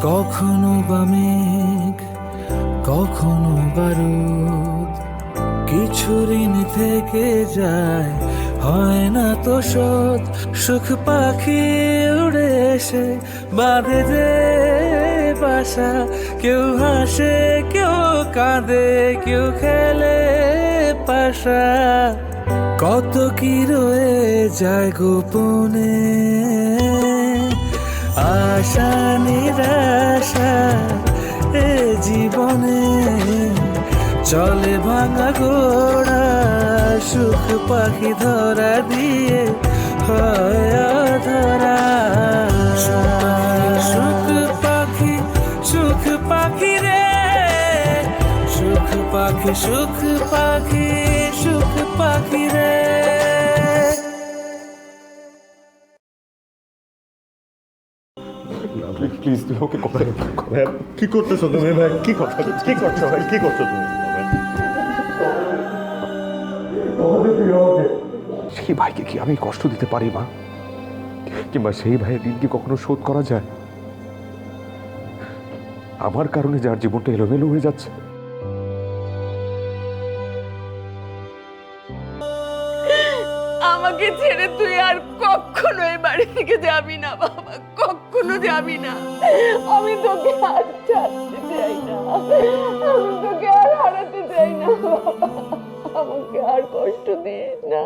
কখনো বা মেঘ, কখনো বারুদ, কিছু ঋণ থেকে যায়, হয় না তো শোধ। সুখ পাখি উড়ে এসে বাঁধে যে বাসা, কেউ হাসে কেউ কাঁদে কেউ খেলে পাশা। কত কি রয়ে যায় গোপনে, আশা নিরাশা এ জীবনে। চলে ভাঙা ঘোড়া, সুখ পাখি ধরা দিয়ে হয় ধরা। সুখ পাখি, সুখ পাখি রে, সুখ পাখি, সুখ পাখি, সুখ পাখি রে। প্লিজ তুই ওকে কথা কি করতেছো তুমি ভাই? কি করছো ভাই? কি করছো তুমি? সেই ভাইকে কি আমি কষ্ট দিতে পারি মা? কিংবা সেই ভাইয়ের ঋণ কি কখনো শোধ করা যায়? আমার কারণে যার জীবনটা এলোমেলো হয়ে যাচ্ছে। আমাকে ছেড়ে তুই আর কখনো এই বাড়ি থেকে যাবি না বাবা, কখনো যাবি না। আমি তোকে আর ছাড়তে চাই না, আমি তোকে আর হারাতে চাই না বাবা, আমাকে আর কষ্ট দিস না।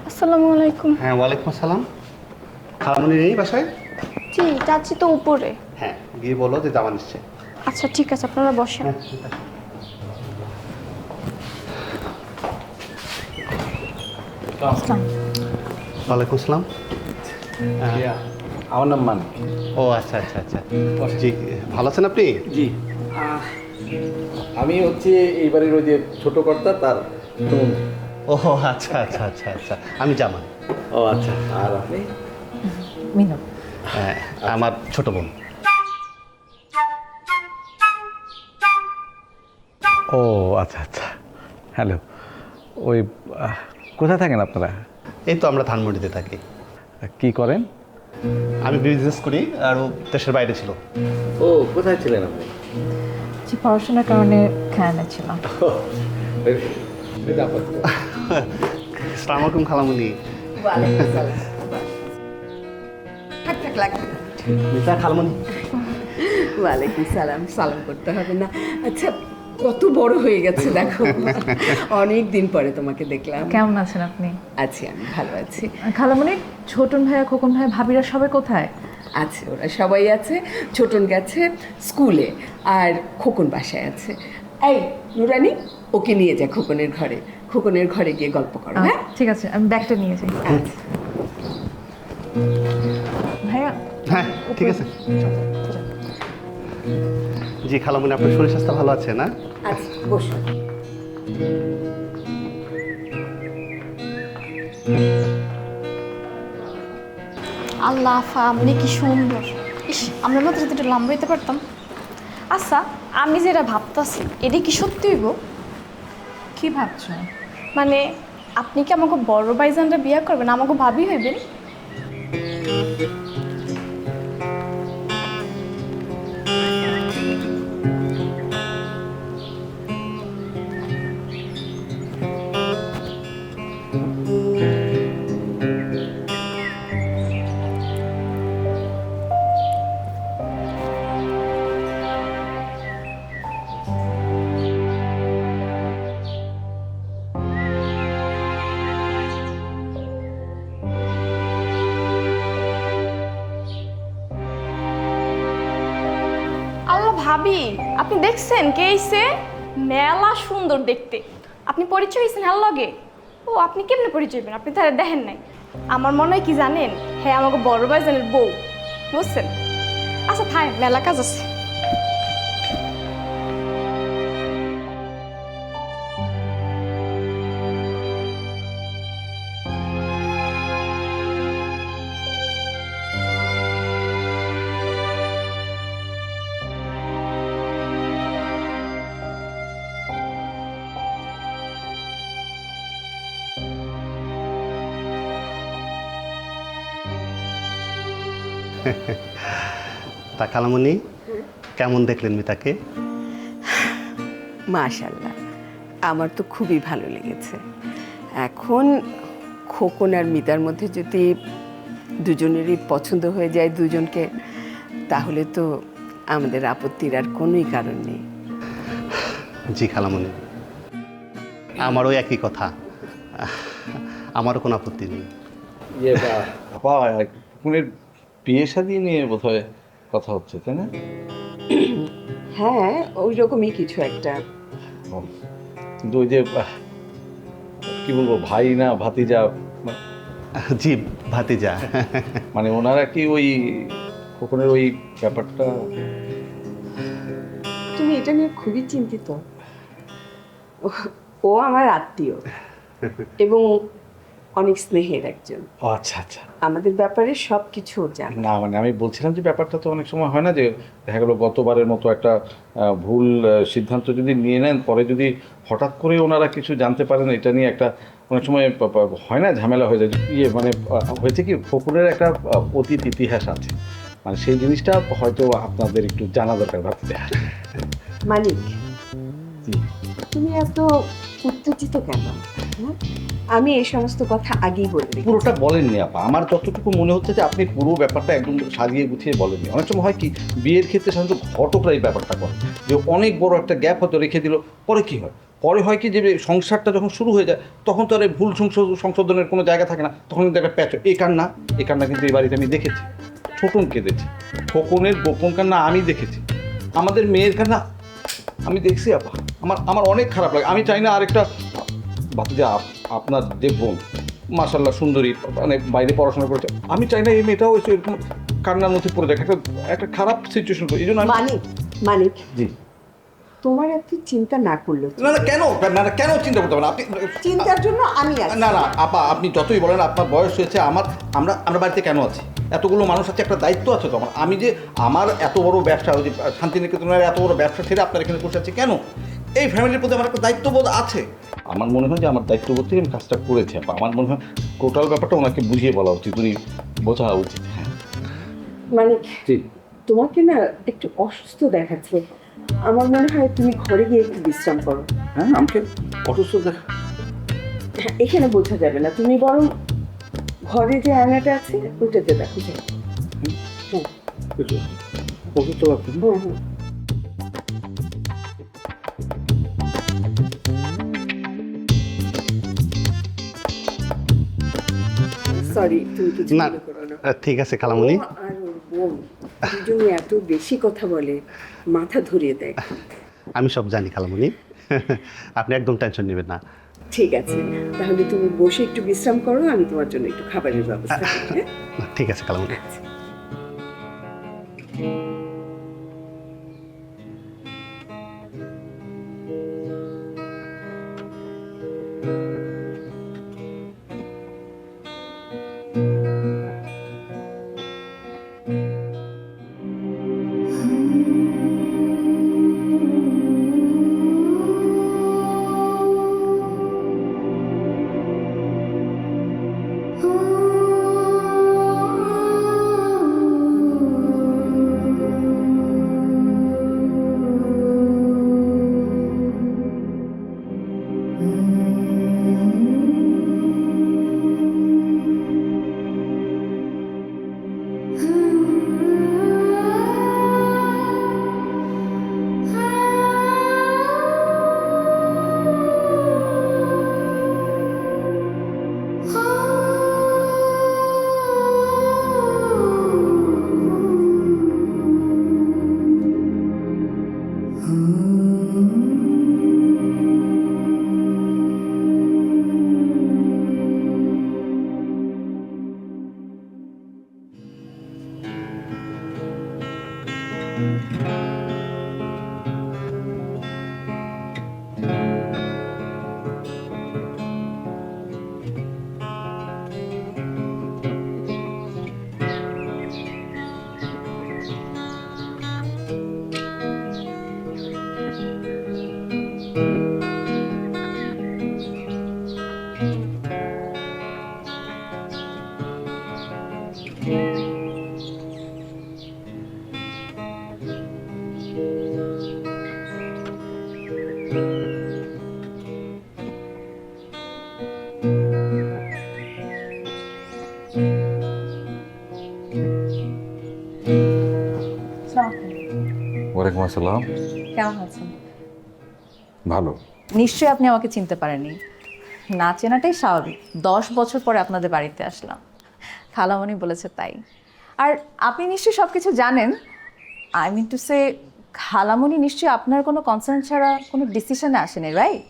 আসসালামু আলাইকুম। হ্যাঁ, ওয়ালাইকুম আসসালাম। খালামণি নেই বাসায়? জি, যাচ্ছি তো উপরে। হ্যাঁ, গিয়ে বলো যে জামা নিচ্ছে। আচ্ছা ঠিক আছে, আপনারা বসেন। আসসালাম। ওয়ালাইকুম আসসালাম। আমার নাম মানিক। ও আচ্ছা আচ্ছা আচ্ছা, জি ভালো আছেন আপনি? জি, আমি হচ্ছে এই বাড়ির ওই যে ছোট কর্তা, তার ও আচ্ছা আচ্ছা আচ্ছা আচ্ছা, আমি জামান। ও আচ্ছা। আর আপনি? মিনু। হ্যাঁ, আমার ছোট বোন। ও আচ্ছা আচ্ছা, হ্যালো। ওই কোথায় থাকেন আপনারা? এই তো আমরা ধানমন্ডিতে থাকি। কি করেন? আমি বিজনেস করি, আর ও দেশের বাইরে ছিল। ও কোথায় ছিলেন আপনি? জি, পড়াশোনার কারণে খেয়ালে ছিলাম। আসসালামু আলাইকুম খালামণি। মিতা খালামণি। ওয়ালাইকুম সালাম। সালাম করতে হবে না। আচ্ছা, কত বড় হয়ে গেছে দেখো, অনেক দিন পরে তোমাকে দেখলাম। কেমন আছেন আপনি? আছি, আমি ভালো আছি। খালামণি, ছোটন ভাইয়া, খোকন ভাইয়া, ভাবিরা সবাই কোথায়? আছে, ওরা সবাই আছে। ছোটন গেছে স্কুলে, আর খোকন বাসায় আছে। এই নুরানি, ওকে নিয়ে যা খোকনের ঘরে, খোকনের ঘরে গিয়ে গল্প করো। হ্যাঁ ঠিক আছে, আমি ব্যাগটা নিয়ে যাই। আচ্ছা। ভাইয়া। হ্যাঁ ঠিক আছে। জি খালামণি, আপনার শরীর স্বাস্থ্য ভালো আছে না? আচ্ছা, বসো। আল্লাহ আফা, আপনি কি সুন্দর। ইস, আমরা মাত্র যদি একটু লম্বা হইতে পারতাম। আচ্ছা, আমি যেটা ভাবতাছি এটা কি সত্যি হইব? কি ভাবছো? মানে আপনি কি আমাকে বড় ভাইজানরা বিয়ে করবেন, আমাকে ভাবি হইবেন? ভাবি আপনি দেখছেন কে আইছে? মেলা সুন্দর দেখতে। আপনি পরিচয় হয়েছেন হ্যাঁ লগে? ও আপনি কেমনে পরিচয় হবেন? আপনি তারা দেখেন নাই। আমার মনে হয় কি জানেন, হ্যাঁ আমাকে বড় ভাইজানের বউ, বুঝছেন? আচ্ছা থাই, মেলা কাজ আছে। তা খালামণি, কেমন দেখলেন মিতাকে? মাশাল্লাহ, আমার তো খুবই ভালো লেগেছে। এখন খোকন আর মিতার মধ্যে যদি দুজনেরই পছন্দ হয়ে যায় দুজনকে, তাহলে তো আমাদের আপত্তির আর কোনোই কারণ নেই। জি খালামণি, আমারও একই কথা, আমারও কোনো আপত্তি নেই। ইয়ে আপা, খোকনের বিয়ে শাদী নিয়ে বোধহয় কথা হচ্ছে, তাই না? হ্যাঁ, ওই রকমই কিছু একটা। কিন্তু ওই যে কি বলবো, ভাই না ভাতিজা, জি ভাতিজা। মানে ওনারা কি ওই খোকনের ওই ব্যাপারটা? তুমি এটা নিয়ে খুবই চিন্তিত? ও আমার আত্মীয় এবং অনেক স্নেহের একজন। ও আচ্ছা আচ্ছা। আমাদের ব্যাপারে সব কিছু জানে। না মানে আমি বলছিলাম যে ব্যাপারটা তো অনেক সময় হয় না যে দেখা গেলো গতবারের মতো একটা ভুল সিদ্ধান্ত যদি নিয়ে নেন, পরে যদি হঠাৎ করে ওনারা কিছু জানতে পারেন, এটা নিয়ে একটা অনেক সময় হয় না, ঝামেলা হয়ে যায়। ইয়ে মানে হয়েছে কি, খোকনের একটা অতীত ইতিহাস আছে, মানে সেই জিনিসটা হয়তো আপনাদের একটু জানা দরকার ভাবতে। মানিক, তুমি এত উত্তেজিত কেন? হ্যাঁ? আমি এই সমস্ত কথা আগেই বলে দিই। পুরোটা বলেননি আপা, আমার যতটুকু মনে হচ্ছে যে আপনি পুরো ব্যাপারটা একদম সাজিয়ে গুছিয়ে বলেননি। অনেক সময় হয় কি, বিয়ের ক্ষেত্রে সাধারণত ঘটকরা এই ব্যাপারটা করে, যে অনেক বড় একটা গ্যাপ হয়তো রেখে দিল, পরে কি হয়, পরে হয় কি যে সংসারটা যখন শুরু হয়ে যায় তখন তো আর এই ভুল সংশোধনের কোনো জায়গা থাকে না, তখন কিন্তু একটা প্যাচ। এই কান্না কিন্তু এই বাড়িতে আমি দেখেছি, ছোটন কেঁদেছে, খোকনের গোপন কান্না আমি দেখেছি, আমাদের মেয়ের কান্না আমি দেখছি আপা। আমার অনেক খারাপ লাগে। আমি চাই না আরেকটা ভাতিজা, আপনার যে বোন মাশাআল্লাহ সুন্দরী, মানে বাইরে পড়াশোনা করেছে, আমি চাই না এই মেয়েটাও এরকম কান্নার মধ্যে পড়ে যায়, একটা খারাপ সিচুয়েশন। এই জন্য মানিক, জি, তোমার এত চিন্তা না করলে। কেন চিন্তা করতে হবে না আপনি? চিন্তার জন্য আমি আছি। না আপা, আপনি যতই বলেন, আপনার বয়স হয়েছে, আমরা বাড়িতে কেন আছি? এতগুলো মানুষ আছে, একটা দায়িত্ব আছে তো আমি যে আমার এত বড় ব্যবসা, ওই যে শান্তিনিকেতনের এত বড় ব্যবসা ছেড়ে আপনার এখানে বসে আছে কেন? এই ফ্যামিলির প্রতি আমার একটা দায়িত্ববোধ আছে। আমার মনে হয় যে আমার দায়িত্ববোধ থেকে আমি কাজটা করেছি আপা। আমার মনে হয় টোটাল ব্যাপারটা ওনাকে বুঝিয়ে বলা উচিত, উনি বোঝা উচিত। হ্যাঁ মানে জি, তোমাকে না একটু অসুস্থ দেখাচ্ছে, আমার মনে হয় তুমি ঘরে গিয়ে একটু বিশ্রাম করো। হ্যাঁ আমাকে অসুস্থ দেখা? হ্যাঁ, এখানে বোঝা যাবে না, তুমি বরং ঘরে যে আয়নাটা আছে ওটাতে দেখো। অসুস্থ লাগছে। সরি, তুমি কিছু না মনে করো না। ঠিক আছে খালামণি। ও আর ওর বোন দুজনে এত বেশি কথা বলে, মাথা ধরিয়ে দেয়। আমি সব জানি খালামণি, আপনি একদম টেনশন নেবেন না। ঠিক আছে, তাহলে তুমি বসে একটু বিশ্রাম করো, আমি তোমার জন্য একটু খাবারের ব্যবস্থা করি। হ্যাঁ? ঠিক আছে খালামণি। ওয়ালাইকুম আসসালাম। কেমন আছেন? ভালো। নিশ্চয়ই আপনি আমাকে চিনতে পারেননি। না চেনাটাই স্বাভাবিক। 10 বছর পরে আপনাদের বাড়িতে আসলাম, খালামণি বলেছে তাই। আর আপনি নিশ্চয়ই সব কিছু জানেন। আই মিন টু সে, খালামণি নিশ্চয়ই আপনার কোনো কনসার্ন ছাড়া কোনো ডিসিশনে আসেনি, রাইট?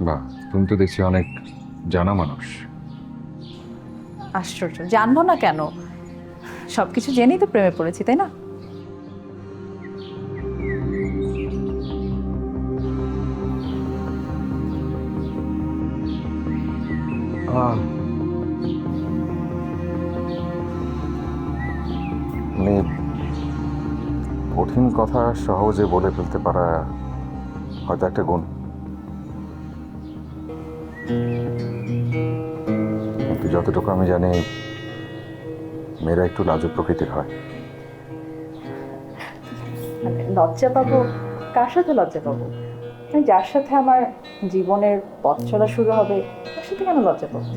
বাহ, তুমি তো দেখছি অনেক জানা মানুষ। আশ্চর্য, জানবো না কেন? সব কিছু জেনেই তো প্রেমে পড়েছি, তাই না? মানে কঠিন কথা সহজে বলে ফেলতে পারা হয়তো একটা গুণ, কিন্তু যতটুকু আমি জানি মেয়েরা একটু লাজুক প্রকৃতির হয়। মানে লজ্জা পাবো? কার সাথে লজ্জা পাবো? মানে যার সাথে আমার জীবনের পথ চলা শুরু হবে তার সাথে কেন লজ্জা পাবো?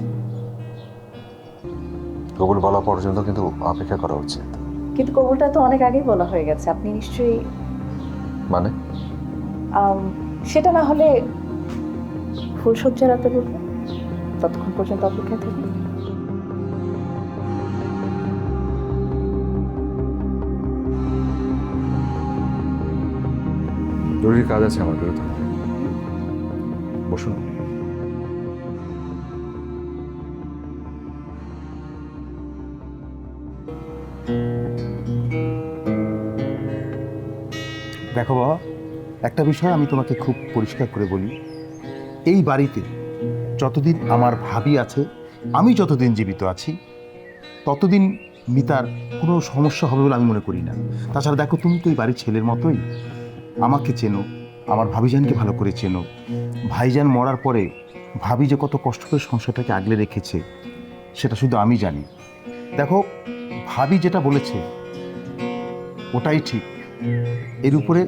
কবুল বলা পর্যন্ত কিন্তু অপেক্ষা করা উচিত। কিন্তু কবুলটা তো অনেক আগেই বলা হয়ে গেছে, আপনি নিশ্চয়ই মানে সেটা না হলে ফুলসজ্জা রাতে বলবো, ততক্ষণ পর্যন্ত অপেক্ষায় থাকবো। জরুরি কাজ আছে আমার, বেরোতে হবে। বসুন। দেখো বাবা, একটা বিষয় আমি তোমাকে খুব পরিষ্কার করে বলি, এই বাড়িতে যতদিন আমার ভাবি আছে, আমি যতদিন জীবিত আছি, ততদিন মিতার কোনো সমস্যা হবে বলে আমি মনে করি না। তাছাড়া দেখো, তুমি তো এই বাড়ির ছেলের মতোই, আমাকে চেনো, আমার ভাবিজানকে ভালো করে চেনো। ভাইজান মরার পরে ভাবি যে কত কষ্ট করে সংসারটাকে আগলে রেখেছে সেটা শুধু আমি জানি। দেখো, ভাবি যেটা বলেছে ওটাই ঠিক, এর উপরে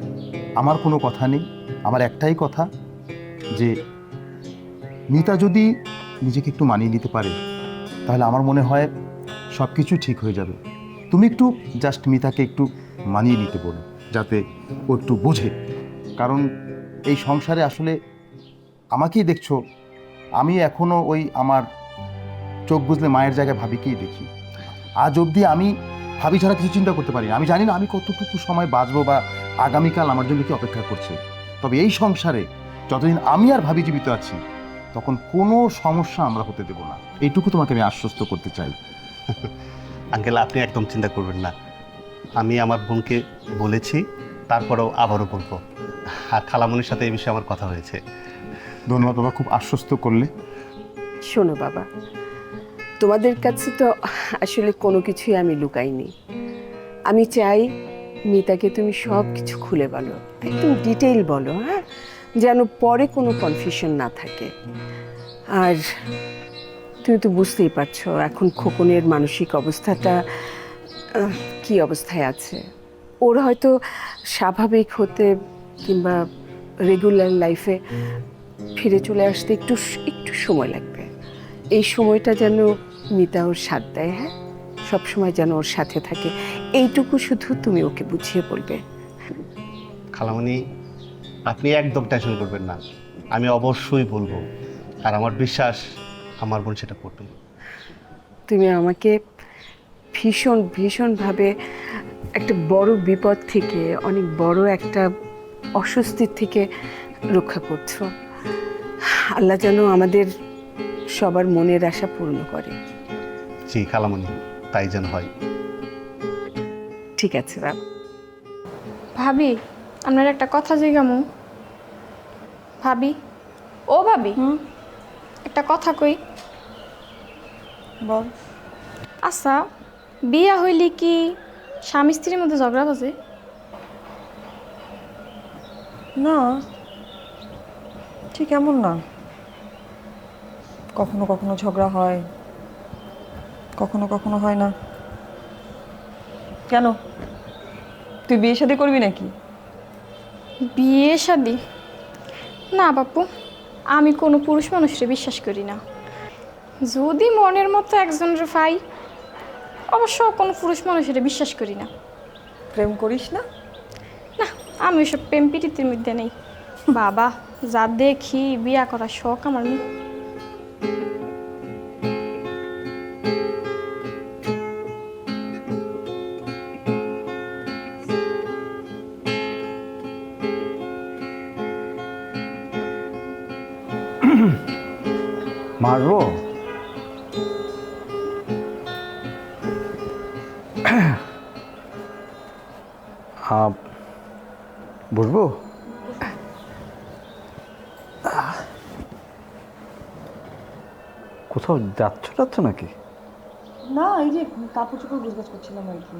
আমার কোনো কথা নেই। আমার একটাই কথা, যে মিতা যদি নিজেকে একটু মানিয়ে নিতে পারে তাহলে আমার মনে হয় সব কিছু ঠিক হয়ে যাবে। তুমি একটু জাস্ট মিতাকে একটু মানিয়ে নিতে বলো, যাতে ও একটু বোঝে। কারণ এই সংসারে আসলে আমাকেই দেখছো, আমি এখনও ওই আমার চোখ বুঝলে মায়ের জায়গায় ভাবিকেই দেখি। আজ অবধি আমি ভাবি ছাড়া কিছু চিন্তা করতে পারি না। আমি জানি না আমি কতটুকু সময় বাঁচবো বা আগামীকাল আমার জন্য কি অপেক্ষা করছে। তবে এই সংসারে যতদিন আমি আর ভাবি জীবিত আছি, তখন কোনো সমস্যা আমরা হতে দেব না। এইটুকু তোমাকে আমি আশ্বস্ত করতে চাই। আঙ্কেল, আপনি একদম চিন্তা করবেন না। আমি আমার বোনকে বলেছি, তারপরেও আবারও বলবো। আর খালামণির সাথে এই বিষয়ে আমার কথা হয়েছে। ধন্যবাদ বাবা, খুব আশ্বস্ত করলে। শোনো বাবা, তোমাদের কাছে তো আসলে কোনো কিছুই আমি লুকাইনি। আমি চাই মিতাকে তুমি সব কিছু খুলে বলো, একদম ডিটেইল বলো, হ্যাঁ, যেন পরে কোনো কনফিউশন না থাকে। আর তুমি তো বুঝতেই পারছো এখন খোকনের মানসিক অবস্থাটা কি অবস্থায় আছে। ওর হয়তো স্বাভাবিক হতে কিংবা রেগুলার লাইফে ফিরে চলে আসতে একটু একটু সময় লাগবে। এই সময়টা যেন মিতা ওর সাথ দেয়, হ্যাঁ, সবসময় যেন ওর সাথে থাকে, এইটুকু শুধু তুমি ওকে বুঝিয়ে বলবে। খালামণি, আপনি একদম টেনশন করবেন না, আমি অবশ্যই বলবো। আর আমার বিশ্বাস আমার বোন সেটা করবে। তুমি আমাকে ভীষণ ভীষণভাবে একটা বড় বিপদ থেকে, অনেক বড় একটা অস্বস্তির থেকে রক্ষা করছো। আল্লাহ যেন আমাদের সবার মনের আশা পূর্ণ করে। জি খালামণি, তাই যেন হয়। ঠিক আছে বাবা। ভাবি, আপনার একটা কথা জিজ্ঞামু। ভাবি, ও ভাবি, একটা কথা কই। বল। আচ্ছা, বিয়া হইলে কি স্বামী স্ত্রীর মধ্যে ঝগড়া বাজে? না, ঠিক এমন না। কখনো কখনো ঝগড়া হয়, কখনো কখনো হয় না। কেন, তুই বিয়ে শাদী করবি নাকি? বিয়ে শাদি? না বাপু, আমি কোনো পুরুষ মানুষকে বিশ্বাস করি না। যদি মনের মতো একজনের পাই, অবশ্য কোনো পুরুষ মানুষের বিশ্বাস করি না। প্রেম করিস না? না, আমি ওইসব প্রেম পিটিতির মধ্যে নেই। বাবা, যা দেখি বিয়া করার শখ আমার নেই। মারবো? বসবো? কোথাও যাচ্ছ নাকি? না, এই যে কাপড় চোপড় গোছগাছ করছিলাম আর কি।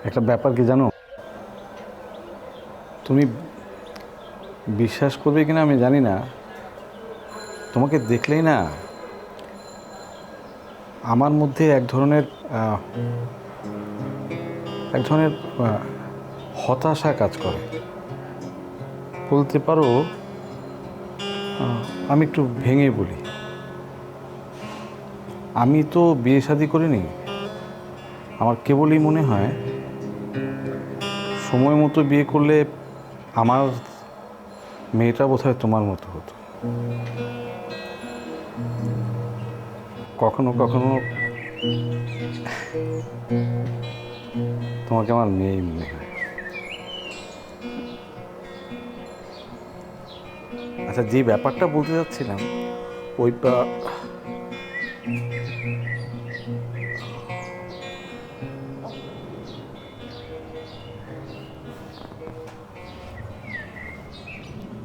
একটা ব্যাপার কি জানো, তুমি বিশ্বাস করবে কিনা আমি জানি না, তোমাকে দেখলেই না আমার মধ্যে এক ধরনের হতাশা কাজ করে। বলতে পারো আমি একটু ভেঙে বলি, আমি তো বিয়ে শাদী করিনি। আমার কেবলই মনে হয় সময় মতো বিয়ে করলে আমার মেয়েটা বোধহয় তোমার মতো হতো। কখনো কখনো তোমাকে আমার মেয়েই মনে হয়। আচ্ছা, যে ব্যাপারটা বলতে যাচ্ছিলাম, ওই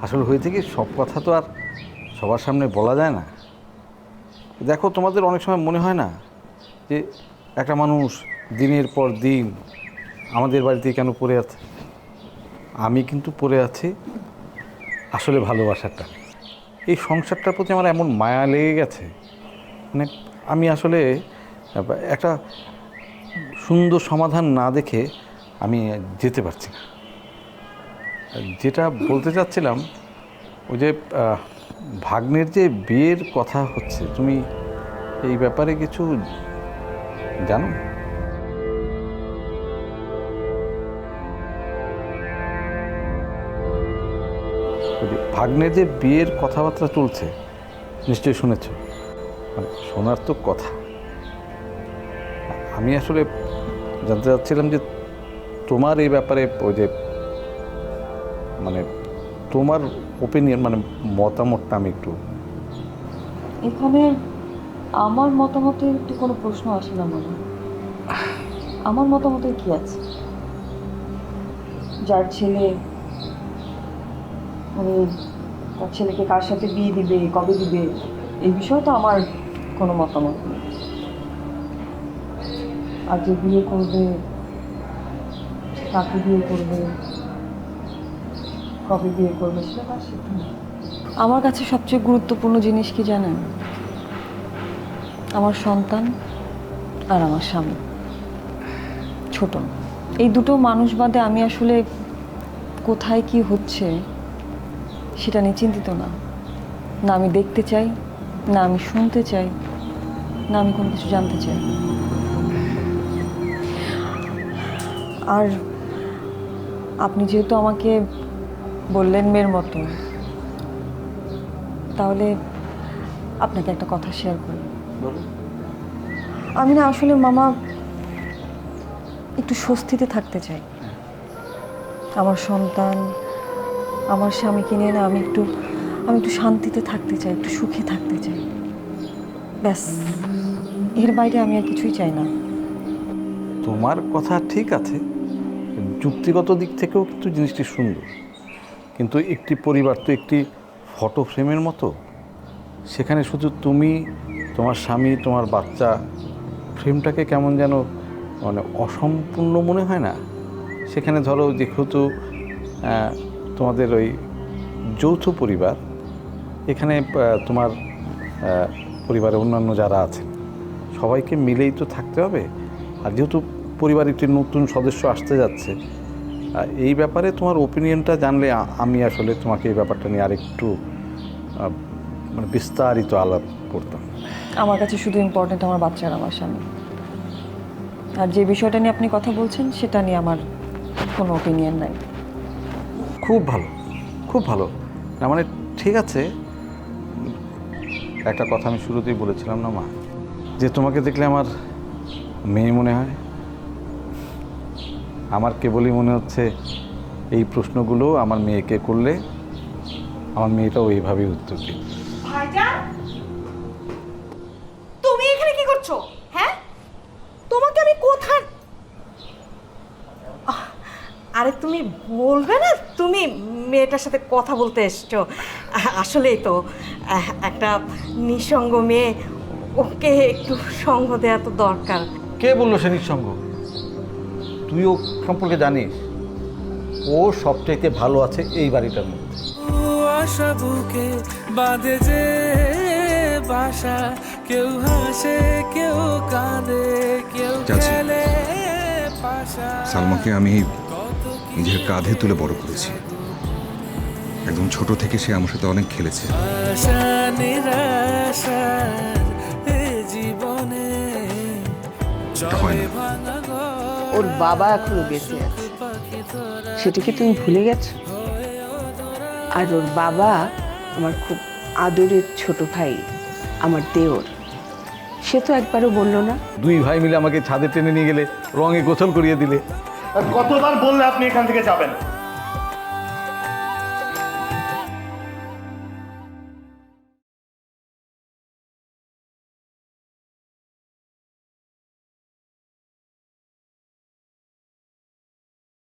আসলে হয়েছে কি, সব কথা তো আর সবার সামনে বলা যায় না। দেখো, তোমাদের অনেক সময় মনে হয় না যে একটা মানুষ দিনের পর দিন আমাদের বাড়িতে কেন পড়ে আছে? আমি কিন্তু পড়ে আছি আসলে ভালোবাসাটা। এই সংসারটার প্রতি আমার এমন মায়া লেগে গেছে, মানে আমি আসলে একটা সুন্দর সমাধান না দেখে আমি যেতে পারছি না। যেটা বলতে চাচ্ছিলাম, ওই যে ভাগ্নের যে বিয়ের কথা হচ্ছে, তুমি এই ব্যাপারে কিছু জানো? ভাগ্নের যে বিয়ের কথাবার্তা চলছে, নিশ্চয়ই শুনেছ। মানে শোনার তো কথা। আমি আসলে জানতে চাচ্ছিলাম যে তোমার এই ব্যাপারে ওই যে মানে তোমার ওপিনিয়ন, মানে মতামতটা আমি একটু। এখানে আমার মতামতের তো কোনো প্রশ্ন আসে না মনে। আমার মতামতের কি আছে? যার ছেলে মানে তার ছেলেকে কার সাথে বিয়ে দিবে, কবে দিবে, এই বিষয়ে তো আমার কোনো মতামত নেই। আর যে বিয়ে করবে, কাকে বিয়ে করবে, কবে বিয়ে করবে, সেটা তার সিদ্ধান্ত। আমার কাছে সবচেয়ে গুরুত্বপূর্ণ জিনিস কি জানেন? আমার সন্তান আর আমার স্বামী। ছোট, এই দুটো মানুষ বাদে আমি আসলে কোথায় কি হচ্ছে সেটা নিয়ে চিন্তিত না। না আমি দেখতে চাই, না আমি শুনতে চাই, না আমি কোনো কিছু জানতে চাই। আর আপনি যেহেতু আমাকে বললেন মেয়ের মতো, তাহলে আপনাকে একটা কথা শেয়ার করি। আমি না আসলে মামা একটু স্বস্তিতে থাকতে চাই। আমার সন্তান, আমার স্বামীকে নিয়ে না আমি একটু শান্তিতে থাকতে চাই, একটু সুখে থাকতে চাই, ব্যাস। এর বাইরে আমি আর কিছুই চাই না। তোমার কথা ঠিক আছে, যুক্তিগত দিক থেকেও কিন্তু জিনিসটি সুন্দর, কিন্তু একটি পরিবার তো একটি ফটো ফ্রেমের মতো। সেখানে শুধু তুমি, তোমার স্বামী, তোমার বাচ্চা, ফ্রেমটাকে কেমন যেন মানে অসম্পূর্ণ মনে হয় না? সেখানে ধরো যেহেতু তোমাদের ওই যৌথ পরিবার, এখানে তোমার পরিবারে অন্যান্য যারা আছে সবাইকে মিলেই তো থাকতে হবে। আর যেহেতু পরিবারে একটি নতুন সদস্য আসতে যাচ্ছে, এই ব্যাপারে তোমার ওপিনিয়নটা জানলে আমি আসলে তোমাকে এই ব্যাপারটা নিয়ে আরেকটু মানে বিস্তারিত আলাপ করতাম। আমার কাছে শুধু ইম্পর্টেন্ট আমার বাচ্চা আর আমার স্বামী। আর যে বিষয়টা নিয়ে আপনি কথা বলছেন সেটা নিয়ে আমার কোনো ওপিনিয়ন নাই। খুব ভালো, খুব ভালো। না মানে ঠিক আছে, একটা কথা আমি শুরুতেই বলেছিলাম না মা, যে তোমাকে দেখলে আমার মেয়ে মনে হয়। আমার কেবলই মনে হচ্ছে এই প্রশ্নগুলো আমার মেয়েকে করলে আমার মেয়েটাও এইভাবেই উত্তর দিবে। ভাইজান, তুমি এখানে কি করছো? হ্যাঁ, তোমাকে আমি কোথায়... আরে তুমি বলবে না তুমি মেয়েটার সাথে কথা বলতে এসছো? আসলেই তো একটা নিঃসঙ্গ মেয়ে, ওকে একটু সঙ্গ দেওয়া তো দরকার। কে বললো সে নিঃসঙ্গ? তুই ও সম্পর্কে জানিস? ও সবচাইতে ভালো আছে এই বাড়িটার মধ্যে। আশা বুকে বাঁধে যে বাসা, কেউ হাসে কেউ কাঁদে কেউ খেলে পাশা। সালমাকে আমি নিজের কাঁধে তুলে বড় করেছি। একদম ছোট থেকে সে আমার সাথে অনেক খেলেছে। আশা নিরাশার এ জীবনে হয় না। ওর বাবা এখনো বেঁচে আছে, সেটা কি তুমি ভুলে গেছো? আর ওর বাবা আমার খুব আদরের ছোট ভাই, আমার দেওর। সে তো একবারও বললো না। দুই ভাই মিলে আমাকে ছাদে টেনে নিয়ে গেলে, রঙে গোসল করিয়ে দিলে। কতবার বললে আপনি এখান থেকে যাবেন?